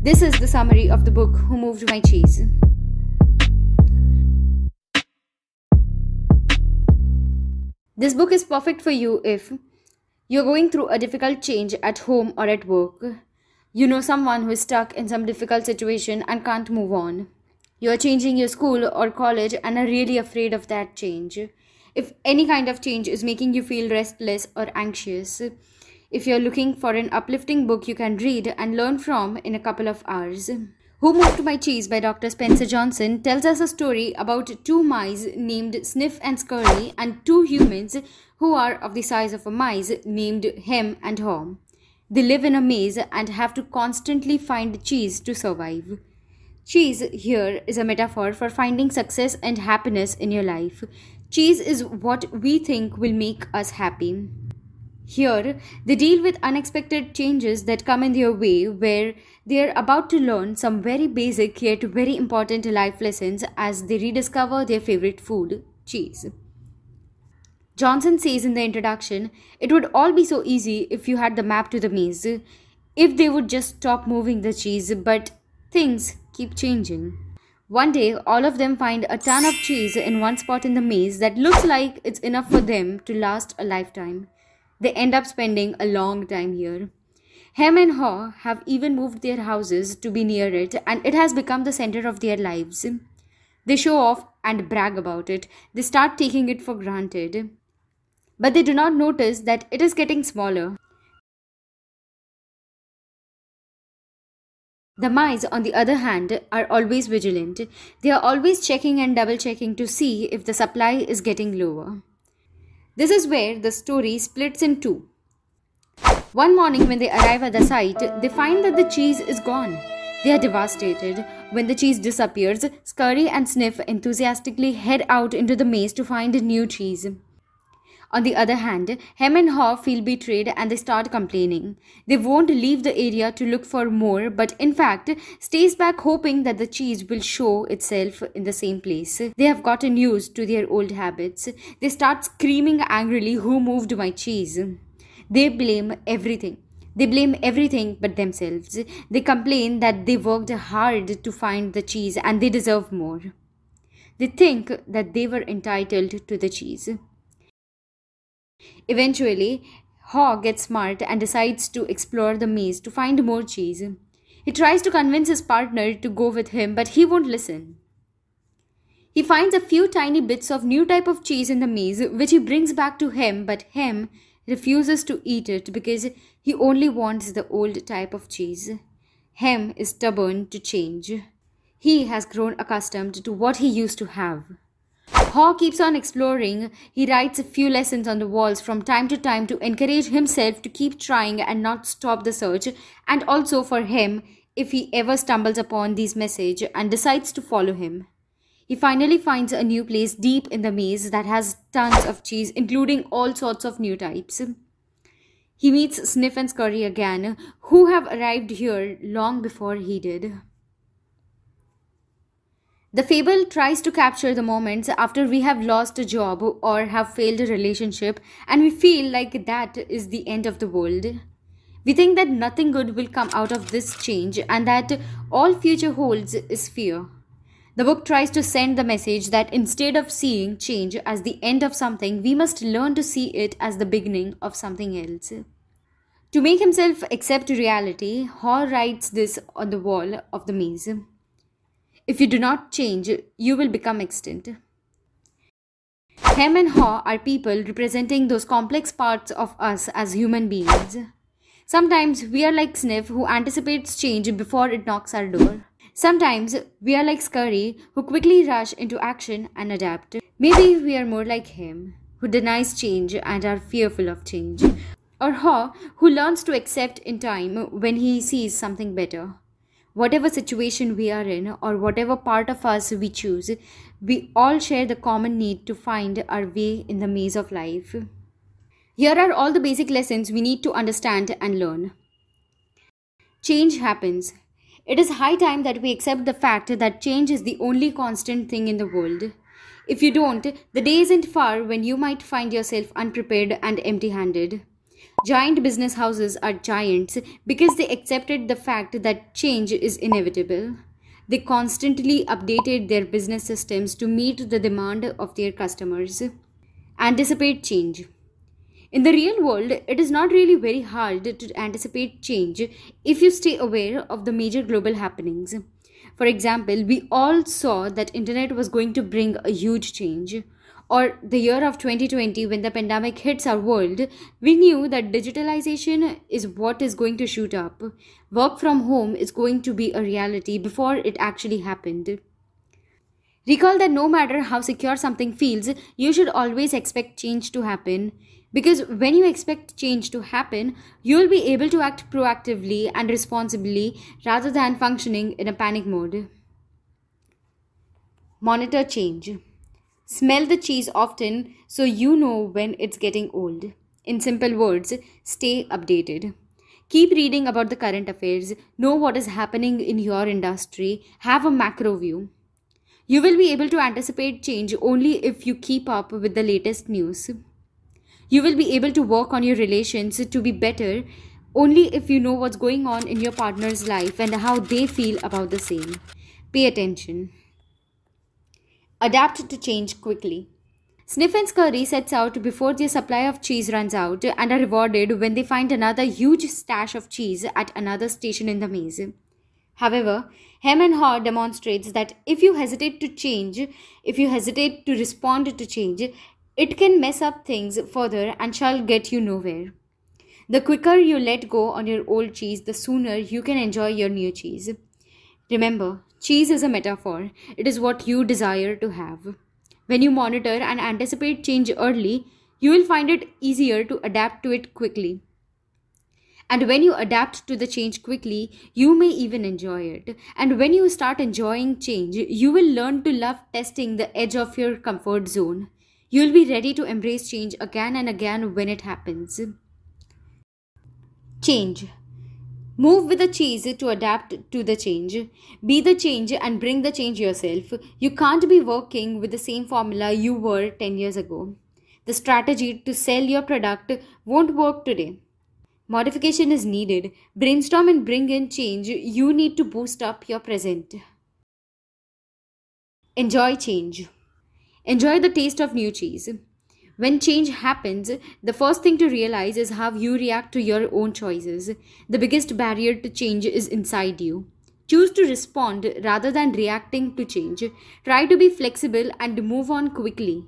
This is the summary of the book Who Moved My Cheese. This book is perfect for you if you're going through a difficult change at home or at work. You know someone who is stuck in some difficult situation and can't move on. You're changing your school or college and are really afraid of that change. If any kind of change is making you feel restless or anxious, if you're looking for an uplifting book you can read and learn from in a couple of hours. Who Moved My Cheese by Dr. Spencer Johnson tells us a story about two mice named Sniff and Scurry and two humans who are of the size of a mice named Hem and Haw. They live in a maze and have to constantly find cheese to survive. Cheese here is a metaphor for finding success and happiness in your life. Cheese is what we think will make us happy. Here, they deal with unexpected changes that come in their way where they are about to learn some very basic yet very important life lessons as they rediscover their favorite food, cheese. Johnson says in the introduction, it would all be so easy if you had the map to the maze, if they would just stop moving the cheese, but things keep changing. One day, all of them find a ton of cheese in one spot in the maze that looks like it's enough for them to last a lifetime. They end up spending a long time here. Hem and Haw have even moved their houses to be near it, and it has become the center of their lives. They show off and brag about it. They start taking it for granted. But they do not notice that it is getting smaller. The mice, on the other hand, are always vigilant. They are always checking and double-checking to see if the supply is getting lower. This is where the story splits in two. One morning when they arrive at the site, they find that the cheese is gone. They are devastated. When the cheese disappears, Scurry and Sniff enthusiastically head out into the maze to find new cheese. On the other hand, Hem and Haw feel betrayed and they start complaining. They won't leave the area to look for more, but in fact stays back hoping that the cheese will show itself in the same place. They have gotten used to their old habits. They start screaming angrily, "Who moved my cheese?" They blame everything. They blame everything but themselves. They complain that they worked hard to find the cheese and they deserve more. They think that they were entitled to the cheese. Eventually, Haw gets smart and decides to explore the maze to find more cheese. He tries to convince his partner to go with him, but he won't listen. He finds a few tiny bits of new type of cheese in the maze, which he brings back to Hem, but Hem refuses to eat it because he only wants the old type of cheese. Hem is stubborn to change. He has grown accustomed to what he used to have. Haw keeps on exploring. He writes a few lessons on the walls from time to time to encourage himself to keep trying and not stop the search, and also for him if he ever stumbles upon these messages and decides to follow him. He finally finds a new place deep in the maze that has tons of cheese, including all sorts of new types. He meets Sniff and Scurry again, who have arrived here long before he did. The fable tries to capture the moments after we have lost a job or have failed a relationship and we feel like that is the end of the world. We think that nothing good will come out of this change and that all future holds is fear. The book tries to send the message that instead of seeing change as the end of something, we must learn to see it as the beginning of something else. To make himself accept reality, Haw writes this on the wall of the maze. If you do not change, you will become extinct. Hem and Haw are people representing those complex parts of us as human beings. Sometimes we are like Sniff, who anticipates change before it knocks our door. Sometimes we are like Scurry, who quickly rush into action and adapt. Maybe we are more like Hem, who denies change and are fearful of change. Or Haw, who learns to accept in time when he sees something better. Whatever situation we are in or whatever part of us we choose, we all share the common need to find our way in the maze of life. Here are all the basic lessons we need to understand and learn. Change happens. It is high time that we accept the fact that change is the only constant thing in the world. If you don't, the day isn't far when you might find yourself unprepared and empty-handed. Giant business houses are giants because they accepted the fact that change is inevitable. They constantly updated their business systems to meet the demand of their customers. Anticipate change. In the real world, it is not really very hard to anticipate change if you stay aware of the major global happenings. For example, we all saw that internet was going to bring a huge change. Or the year of 2020 when the pandemic hits our world, we knew that digitalization is what is going to shoot up. Work from home is going to be a reality before it actually happened. Recall that no matter how secure something feels, you should always expect change to happen. Because when you expect change to happen, you will be able to act proactively and responsibly rather than functioning in a panic mode. Monitor change. Smell the cheese often so you know when it's getting old. In simple words, stay updated. Keep reading about the current affairs, know what is happening in your industry, have a macro view. You will be able to anticipate change only if you keep up with the latest news. You will be able to work on your relations to be better only if you know what's going on in your partner's life and how they feel about the same. Pay attention. Adapt to change quickly. Sniff and Scurry sets out before their supply of cheese runs out and are rewarded when they find another huge stash of cheese at another station in the maze. However, Hem and Haw demonstrates that if you hesitate to change, if you hesitate to respond to change, it can mess up things further and shall get you nowhere. The quicker you let go on your old cheese, the sooner you can enjoy your new cheese. Remember, cheese is a metaphor. It is what you desire to have. When you monitor and anticipate change early, you will find it easier to adapt to it quickly. And when you adapt to the change quickly, you may even enjoy it. And when you start enjoying change, you will learn to love testing the edge of your comfort zone. You will be ready to embrace change again and again when it happens. Change. Move with the change to adapt to the change. Be the change and bring the change yourself. You can't be working with the same formula you were 10 years ago. The strategy to sell your product won't work today. Modification is needed. Brainstorm and bring in change. You need to boost up your present. Enjoy change. Enjoy the taste of new cheese. When change happens, the first thing to realize is how you react to your own choices. The biggest barrier to change is inside you. Choose to respond rather than reacting to change. Try to be flexible and move on quickly.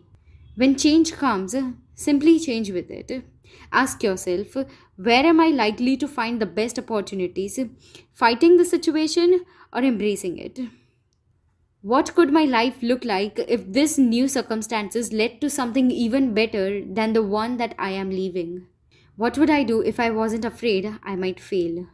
When change comes, simply change with it. Ask yourself, where am I likely to find the best opportunities? Fighting the situation or embracing it? What could my life look like if this new circumstances led to something even better than the one that I am leaving? What would I do if I wasn't afraid I might fail?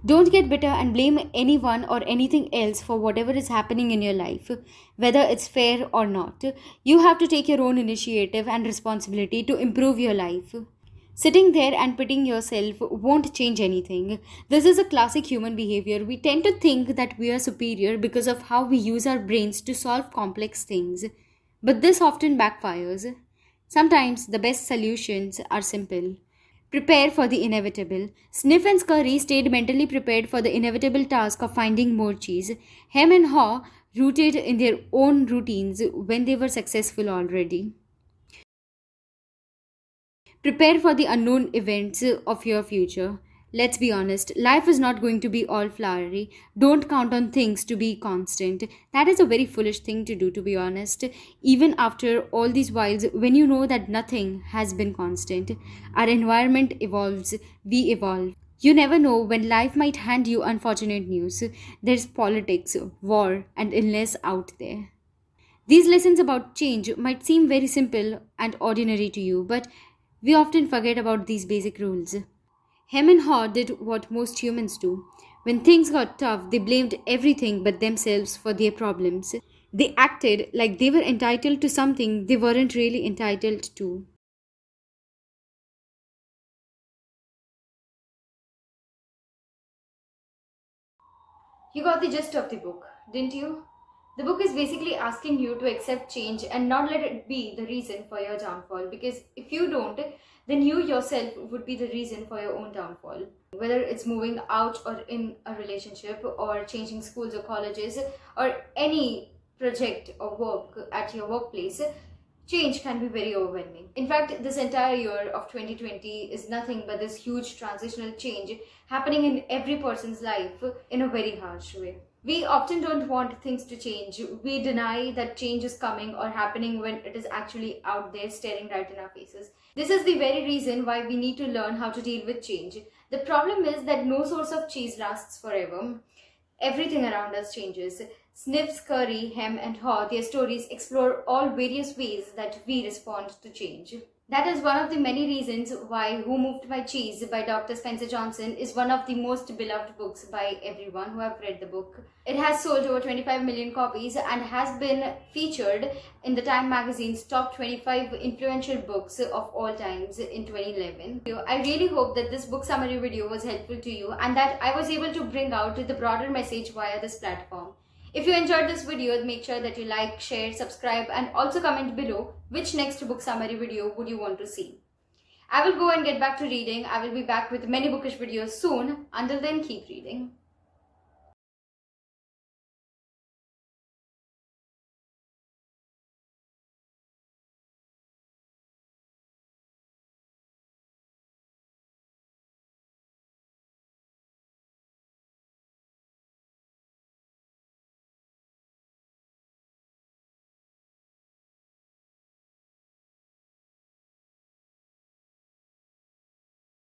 Don't get bitter and blame anyone or anything else for whatever is happening in your life, whether it's fair or not. You have to take your own initiative and responsibility to improve your life. Sitting there and pitying yourself won't change anything. This is a classic human behavior. We tend to think that we are superior because of how we use our brains to solve complex things. But this often backfires. Sometimes the best solutions are simple. Prepare for the inevitable. Sniff and Scurry stayed mentally prepared for the inevitable task of finding more cheese. Hem and Haw rooted in their own routines when they were successful already. Prepare for the unknown events of your future. Let's be honest, life is not going to be all flowery. Don't count on things to be constant. That is a very foolish thing to do, to be honest. Even after all these whiles, when you know that nothing has been constant, our environment evolves, we evolve. You never know when life might hand you unfortunate news. There's politics, war, and illness out there. These lessons about change might seem very simple and ordinary to you, but we often forget about these basic rules. Hem and Haw did what most humans do. When things got tough, they blamed everything but themselves for their problems. They acted like they were entitled to something they weren't really entitled to. You got the gist of the book, didn't you? The book is basically asking you to accept change and not let it be the reason for your downfall, because if you don't, then you yourself would be the reason for your own downfall. Whether it's moving out or in a relationship, or changing schools or colleges, or any project or work at your workplace, change can be very overwhelming. In fact, this entire year of 2020 is nothing but this huge transitional change happening in every person's life in a very harsh way. We often don't want things to change. We deny that change is coming or happening when it is actually out there staring right in our faces. This is the very reason why we need to learn how to deal with change. The problem is that no source of cheese lasts forever. Everything around us changes. Sniffs, Curry, Hem and Haw, their stories explore all various ways that we respond to change. That is one of the many reasons why Who Moved My Cheese by Dr. Spencer Johnson is one of the most beloved books by everyone who have read the book. It has sold over 25 million copies and has been featured in the Time magazine's top 25 influential books of all times in 2011. I really hope that this book summary video was helpful to you and that I was able to bring out the broader message via this platform. If you enjoyed this video, make sure that you like, share, subscribe and also comment below which next book summary video would you want to see. I will go and get back to reading. I will be back with many bookish videos soon. Until then, keep reading.